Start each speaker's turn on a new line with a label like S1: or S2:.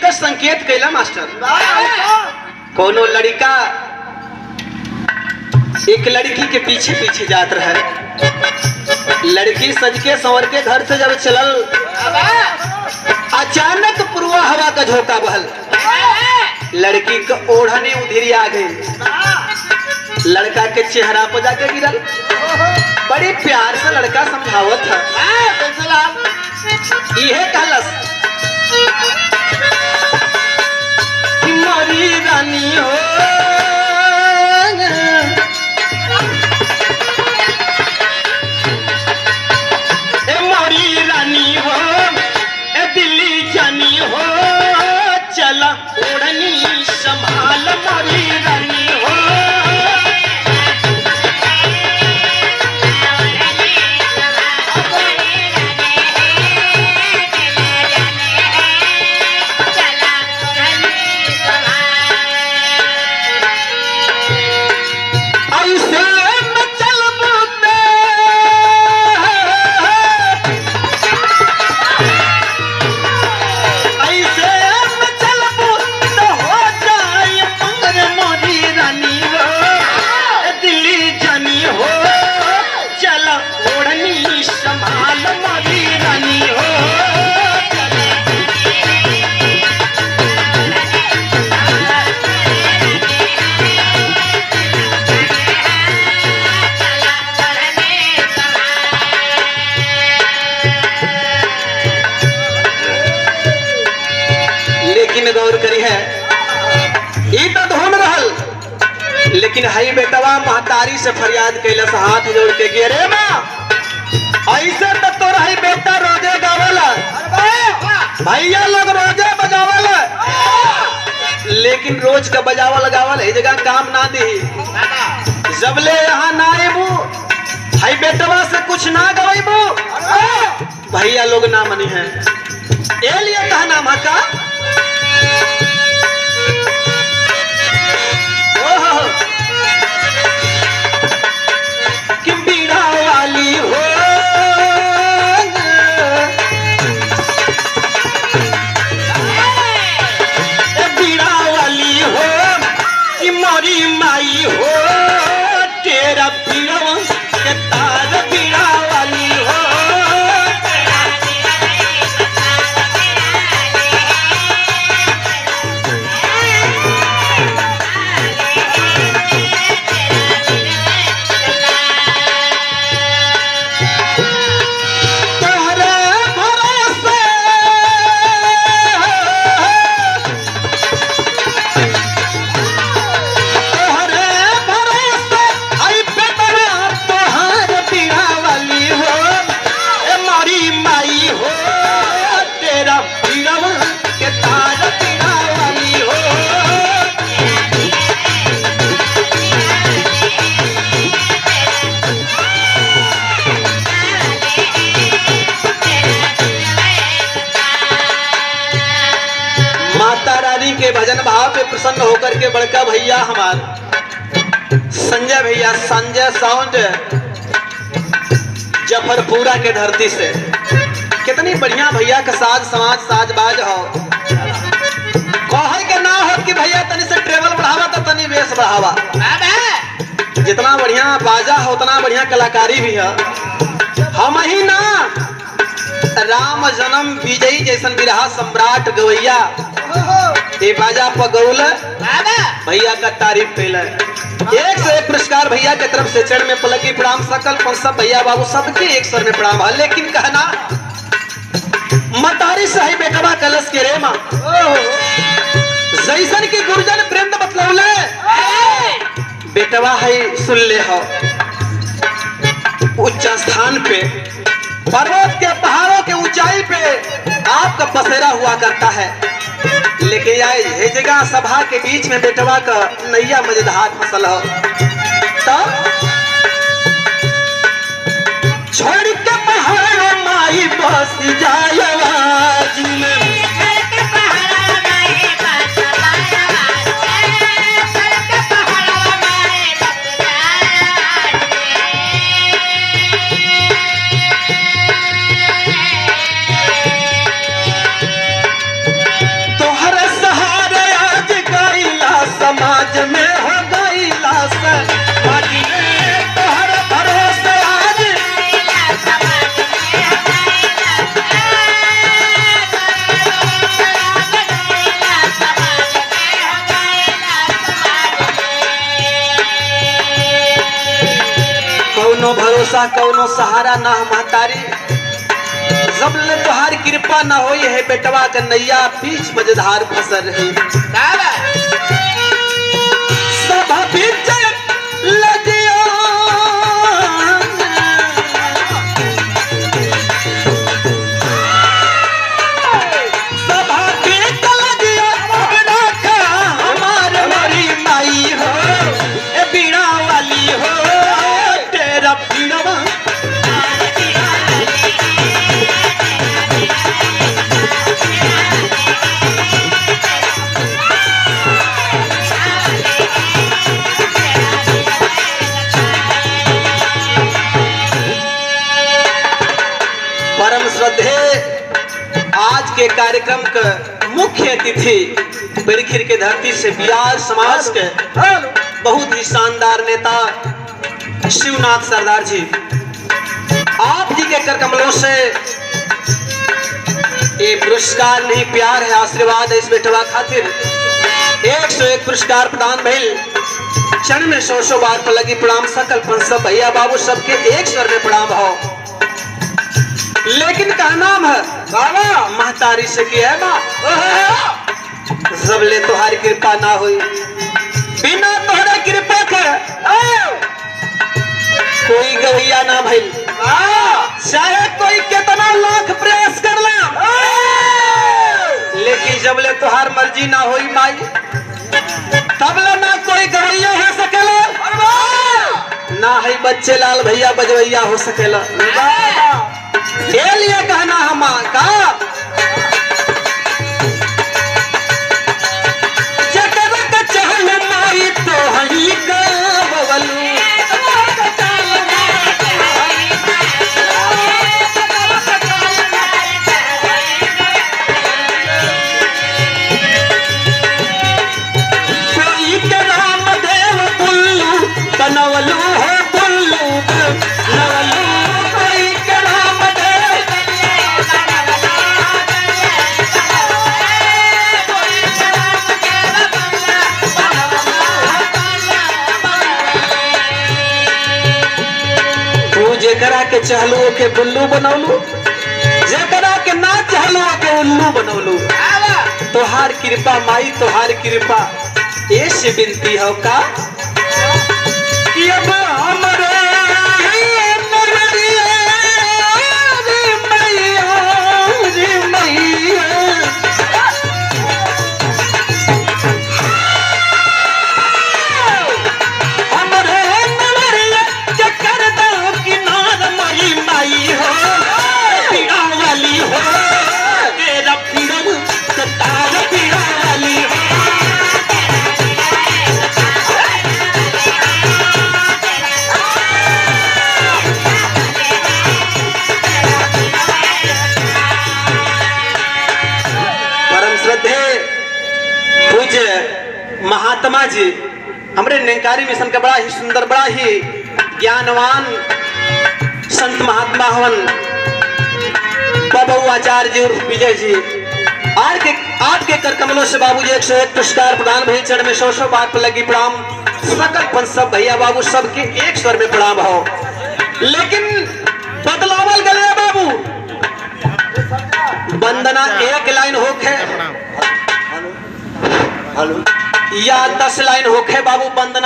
S1: के संकेत कैला मास्टर। कोनो लड़का एक लड़की के पीछे पीछे जात रहे। लड़की सज के संवर के घर से जब चलल, अचानक पूर्वा हवा का झोंका बहल, लड़की का ओढ़नी उधिरी आ गई, लड़का के चेहरा पर जाके गिरल। बड़े प्यार से लड़का समझावत था, यह कहलस कि मोरी रानी हो, ए मोरी रानी हो, ए दिल्ली जानी हो, चला ओढ़नी संभाल मोरी रानी हो। गौर करी है, ई तो धुन रहल, लेकिन हई बेटवा महतारी से फरियाद कैलस हाथ जोड़ के, गे रे माँ, ऐसे तो तोर हई बेटा रोजे गावल, भैया लोग रोजे बजावल, लेकिन रोज का बजावल गावल है जगह काम ना दी। जबले यहाँ ना आबू, हई बेटवा से कुछ ना गवाइबू, भैया लोग ना मनी है। ए लिए कहा नाम का कि बीड़ा वाली हो, बीड़ा वाली हो, कि मोरी माई हो, तेरा बीड़ा के तार बीड़ा वाली हो। के भजन भाव पे प्रसन्न होकर के बड़का भैया हमार संजय भैया, संजय साउंड जफरपुरा के धरती से, कितनी बढ़िया भैया का साज समाज साज बाज हो, कहे के ना हो कि भैया तनी से ट्रेवल बढ़ावा तो तनी बेस बढ़ावा। जितना बढ़िया बाजा हो उतना बढ़िया कलाकारी भी है। हम ही ना राम जन्म विजयी जैसन विरहा सम्राट गवैया ये बाजा पगौल भैया का तारीफ कैल, एक से एक पुरस्कार भैया के तरफ से, चरण में पलकी प्रणाम, सकल सब भैया बाबू सबके एक सर में प्रणाम है। लेकिन कहना मतारी सही बेटवा कलश के रे माँ, जैसन की गुरुजन प्रेम बतलौले बेटवा है, सुन ले हो उच्च स्थान पे, पर्वत के पहाड़ों के ऊंचाई पे आपका बसेरा हुआ करता है, लेकिन ये जगह सभा के बीच में बेटवा का नैया मजेदार फसल हो, तो छोड़ के पहाड़ माई बस जाए आवाज में, तोहर भरोसा कौनो सहारा ना महतारी, जब ले तुहार कृपा ना होई है बेटवा के नैया बीच मझधार फंसल रही। सभा बीच लजिया सभा बीच लजिया रखा हमारे मरी माई हो ए बीड़ा वाली हो तेरा बीड़वा परम श्रद्धे आज के कार्यक्रम का मुख्य अतिथि बिरखिर के धरती से बिहार समाज के बहुत ही शानदार नेता शिवनाथ सरदार जी, आप जी के कर कमलों से ये पुरस्कार नहीं प्यार है आशीर्वाद है इस बेटवा खातिर 101 पुरस्कार प्रदान भइल। क्षण में 100 बार पर लगी प्रणाम सकल पंसब भैया बाबू सबके एक स्वर में प्रणाम हो। लेकिन का नाम है बाबा महतारी से की है माँ, जब ले तुहारी कृपा ना हुई बिना तोहरे कृपा के कोई गवैया ना भइल, चाहे कोई कितना लाख प्रयास कर ले, लेकिन जब ले तुहार मर्जी ना हुई माई तब ले ना कोई गवैया हो सकेला, ना है बच्चे लाल भैया बजवैया हो सकेला। ये लिए कहना हम का जकर के चहल माई तो हई का बवलू कोई के नाम देव बुल्लू बनवलू हो बुल्लू नवलू कोई के नाम जेकरा के चहलू के बुल्लू बनौलू, जेकरा के ना चहलू के उल्लू बनौलू। तोहार कृपा माई तोहार कृपा ऐसे विनती हो का कि अब हमरे महात्मा जी हमारे निरंकारी मिशन का बड़ा ही सुंदर बड़ा ही ज्ञानवान संत महात्मा हवन बाबू आचार्य जी उर्फ विजय जी, आज के कर कमलों से बाबू जी 101 पुरस्कार प्रदान भई। चढ़ में 100 बार पर लगी प्रणाम सकल पंसब भैया बाबू सबके एक स्वर में प्रणाम हो। लेकिन बदलावल गले बाबू वंदना एक लाइन होके या 10 लाइन होके बाबू वंदना